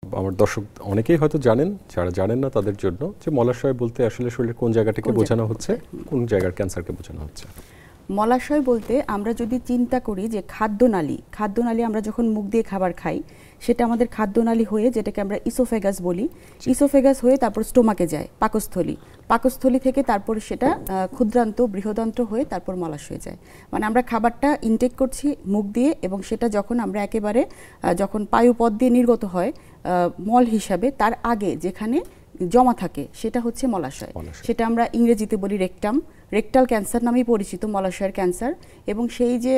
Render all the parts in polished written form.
আমার দর্শক অনেকেই হয়তো জানেন, যারা জানেন না তাদের জন্য যে মলাশয় বলতে আসলে শরীরের কোন জায়গাটাকে বোঝানো হচ্ছে, কোন জায়গার ক্যান্সারকে বোঝানো হচ্ছে? মলাশয় বলতে আমরা যদি চিন্তা করি যে খাদ্যনালী আমরা যখন মুখ দিয়ে খাবার খাই সেটা আমাদের খাদ্যনালী হয়ে, যেটাকে আমরা ইসোফেগাস বলি, ইসোফেগাস হয়ে তারপর স্টোমাকে যায়, পাকস্থলী থেকে তারপর সেটা ক্ষুদ্রান্ত বৃহদান্ত্র হয়ে তারপর মলাশয়ে যায়। মানে আমরা খাবারটা ইনটেক করছি মুখ দিয়ে এবং সেটা যখন আমরা একেবারে যখন পায়ুপথ দিয়ে নির্গত হয় মল হিসাবে, তার আগে যেখানে জমা থাকে সেটা হচ্ছে মলাশয়। সেটা আমরা ইংরেজিতে বলি রেকটাল ক্যান্সার নামেই পরিচিত মলাশয়ের ক্যান্সার। এবং সেই যে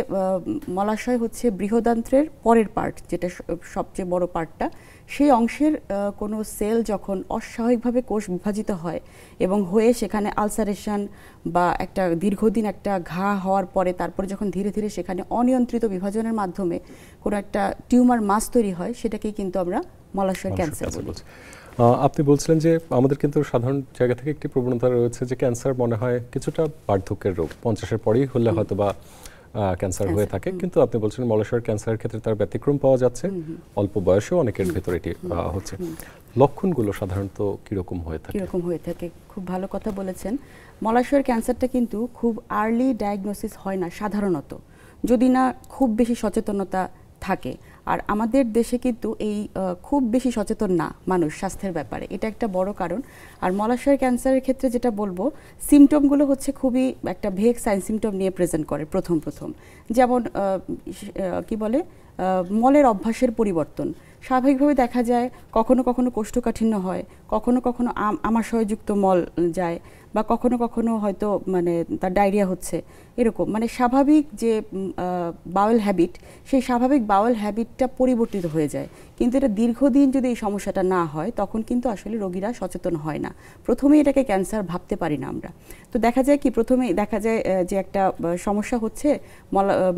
মলাশয় হচ্ছে বৃহদান্ত্রের পরের পার্ট, যেটা সবচেয়ে বড় পার্টটা, সেই অংশের কোনো সেল যখন অস্বাভাবিকভাবে কোষ বিভাজিত হয় এবং হয়ে সেখানে আলসারেশন বা একটা দীর্ঘদিন একটা ঘা হওয়ার পরে তারপরে যখন ধীরে ধীরে সেখানে অনিয়ন্ত্রিত বিভাজনের মাধ্যমে কোনো একটা টিউমার মাস তৈরি হয়, সেটাকেই কিন্তু আমরা মলাশয় ক্যান্সার বলি। আপনি বলছিলেন যে আমাদের কিন্তু সাধারণ জায়গা থেকে একটি প্রবণতা রয়েছে যে ক্যান্সার মনে হয় কিছুটা বার্ধক্যের রোগ, 50-এর পরেই হলে হয়তো বা ক্যান্সার হয়ে থাকে, কিন্তু আপনি বলছেন মলাশয়ের ক্যান্সারের ক্ষেত্রে তার ব্যতিক্রম পাওয়া যাচ্ছে, অল্প বয়সেও অনেকের ভেতরে এটি হচ্ছে। লক্ষণগুলো সাধারণত কিরকম হয়ে থাকে? খুব ভালো কথা বলেছেন। মলাশয়ের ক্যান্সারটা কিন্তু খুব আর্লি ডায়াগনোসিস হয় না সাধারণত, যদি না খুব বেশি সচেতনতা থাকে। আর আমাদের দেশে কিন্তু এই খুব বেশি সচেতন না মানুষ স্বাস্থ্যের ব্যাপারে, এটা একটা বড় কারণ। আর মলাশয়ের ক্যান্সারের ক্ষেত্রে যেটা বলবো, সিমটমগুলো হচ্ছে খুবই একটা ভেগ সাইন সিমটম নিয়ে প্রেজেন্ট করে প্রথম যেমন কি বলে মলের অভ্যাসের পরিবর্তন। স্বাভাবিকভাবে দেখা যায় কখনো কখনো কোষ্ঠকাঠিন্য হয়, কখনো কখনো আমাশয়যুক্ত মল যায়, বা কখনো কখনো হয়তো মানে তার ডায়রিয়া হচ্ছে, এরকম মানে স্বাভাবিক যে বাওয়েল হ্যাবিট, সেই স্বাভাবিক বাওয়েল হ্যাবিটটা পরিবর্তিত হয়ে যায়। কিন্তু এটা দীর্ঘদিন যদি এই সমস্যাটা না হয় তখন কিন্তু আসলে রোগীরা সচেতন হয় না, প্রথমেই এটাকে ক্যান্সার ভাবতে পারি না আমরা। তো দেখা যায় কি, প্রথমেই দেখা যায় যে একটা সমস্যা হচ্ছে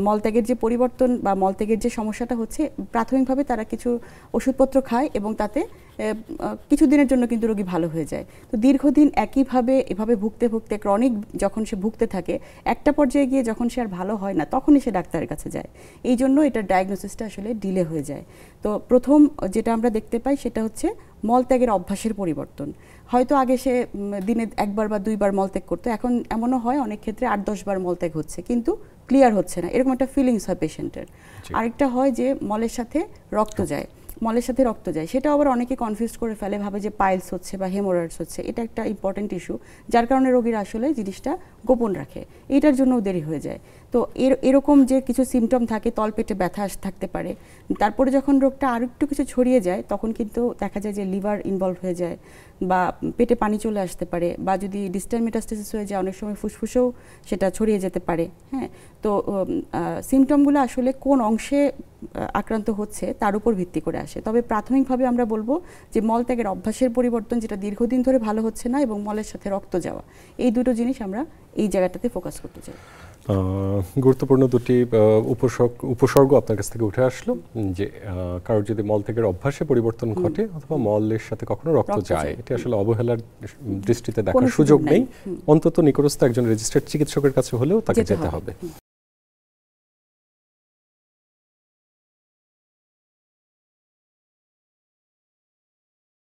মলত্যাগের যে পরিবর্তন বা মলত্যাগের যে সমস্যাটা হচ্ছে, প্রাথমিকভাবে তারা কিছু ওষুধপত্র খায় এবং তাতে কিছুদিনের জন্য কিন্তু রোগী ভালো হয়ে যায়। তো দীর্ঘদিন এভাবে ভুগতে ক্রনিক যখন সে ভুগতে থাকে, একটা পর্যায়ে গিয়ে যখন সে আর ভালো হয় না তখনই সে ডাক্তারের কাছে যায়। এই জন্য এটা ডায়াগনোসিসটা আসলে ডিলে হয়ে যায়। তো প্রথম যেটা আমরা দেখতে পাই সেটা হচ্ছে মলত্যাগের অভ্যাসের পরিবর্তন। হয়তো আগে সে দিনে 1বার বা 2বার মলত্যাগ করতো, এখন এমনও হয় অনেক ক্ষেত্রে 8-10 বার মলত্যাগ হচ্ছে কিন্তু ক্লিয়ার হচ্ছে না, এরকম একটা ফিলিংস হয় পেশেন্টের। আরেকটা হয় যে মলের সাথে রক্ত যায়, সেটা আবার অনেকে কনফিউজ করে ফেলে, ভাবে যে পাইলস হচ্ছে বা হেমোরয়েডস হচ্ছে। এটা একটা ইম্পর্টেন্ট ইস্যু, যার কারণে রোগীরা আসলে জিনিসটা গোপন রাখে, এটার জন্যও দেরি হয়ে যায়। তো এরকম যে কিছু সিমটম থাকে, তলপেটে ব্যথা থাকতে পারে, তারপরে যখন রোগটা আর একটু কিছু ছড়িয়ে যায় তখন কিন্তু দেখা যায় যে লিভার ইনভলভ হয়ে যায়, বা পেটে পানি চলে আসতে পারে, বা যদি ডিস্টাল মেটাস্টেসিস হয়ে যায় অনেক সময় ফুসফুসেও সেটা ছড়িয়ে যেতে পারে। হ্যাঁ, তো সিমটমগুলো আসলে কোন অংশে আক্রান্ত হচ্ছে তার উপর ভিত্তি করে আসে। তবে প্রাথমিকভাবে আমরা বলবো যে মলত্যাগের অভ্যাসের পরিবর্তন, যেটা দীর্ঘদিন ধরে ভালো হচ্ছে না, এবং মলের সাথে রক্ত যাওয়া, এই দুটো জিনিস আমরা এই জায়গাটাতে ফোকাস করতে চাই। গুরুত্বপূর্ণ দুটি উপসর্গ আপনার কাছ থেকে উঠে আসলো, যে কারোর যদি মলত্যাগের অভ্যাসে পরিবর্তন ঘটে অথবা মলের সাথে কখনো রক্ত যায়, এটা আসলে অবহেলার দৃষ্টিতে দেখার সুযোগ নেই, অন্তত নিকটস্থ একজন রেজিস্টার্ড চিকিৎসকের কাছে হলেও তাকে যেতে হবে।